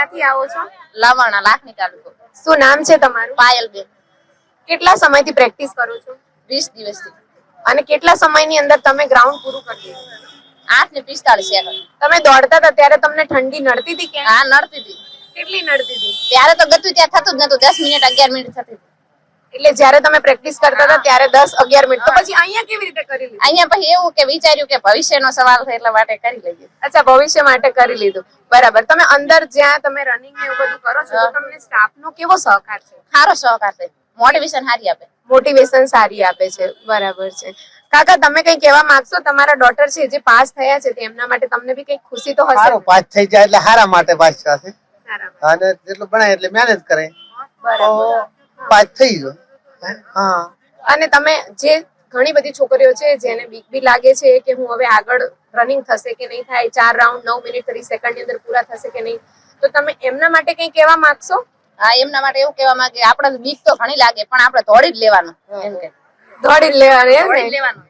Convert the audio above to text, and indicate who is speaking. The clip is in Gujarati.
Speaker 1: ક્યાંથી આવો છો?
Speaker 2: લાવાણા લાખની તાલુકો.
Speaker 1: શું નામ છે તમારું?
Speaker 2: પાયલબેન.
Speaker 1: કેટલા સમયથી પ્રેક્ટિસ કરો છો?
Speaker 2: 20 દિવસથી.
Speaker 1: અને કેટલા સમયની અંદર તમે ગ્રાઉન્ડ પૂરું કરી લીધું?
Speaker 2: 8:45 સેકન્ડ.
Speaker 1: તમે દોડતા હતા ત્યારે તમને ઠંડી નડતી હતી કે?
Speaker 2: હા, નડતી હતી.
Speaker 1: કેટલી નડતી હતી?
Speaker 2: ત્યારે તો ગતું ત્યાં થતું જ નતું. 10 મિનિટ 11 મિનિટ થતી.
Speaker 1: એટલે જ્યારે તમે પ્રેક્ટિસ કરતા હતા ત્યારે 10-11 મિનિટ. તો પછી અહીંયા કેવી રીતે કરી લીધું?
Speaker 2: અહીંયા પછી એવું કે વિચાર્યું કે ભવિષ્યનો સવાલ છે એટલા માટે કરી લઈએ.
Speaker 1: અચ્છા, ભવિષ્ય માટે કરી લીધું. બરાબર. તમે અંદર જ્યાં તમે રનિંગ ને એવું બધું કરો છો તો તમને સ્ટાફનો કેવો સહકાર છે?
Speaker 2: સારો સહકાર છે. મોટિવેશન સારી આપે.
Speaker 1: મોટિવેશન સારી આપે છે. બરાબર છે. કાકા, તમે કઈ કહેવા માંગશો? તમારા ડોટર છે જે પાસ થયા છે તેમના માટે તમને બી કઈ ખુશી તો હશે?
Speaker 3: સારો પાસ થઈ જાય એટલે હારા માટે પાસ થશે.
Speaker 1: સારા.
Speaker 3: અને જેટલું ભણાય એટલે મહેનત કરે તો
Speaker 1: બરાબર.
Speaker 3: પાસ થઈ જાય. હા.
Speaker 1: અને તમે જે ઘણી બધી છોકરીઓ છે જેને બીક બી લાગે છે કે હું હવે આગળ રનિંગ થશે કે નહીં થાય, 4 રાઉન્ડ 9 મિનિટ 30 સેકન્ડની અંદર પૂરા થશે કે નહીં, તો તમે એમના માટે કઈ કહેવા માંગશો?
Speaker 2: હા, એમના માટે એવું કહેવા માંગે આપણે બીક તો ઘણી લાગે પણ આપણે દોડી જ લેવાનું. એમ કે
Speaker 1: દોડી જ લેવાનું. એમ ને?
Speaker 2: લેવાનું.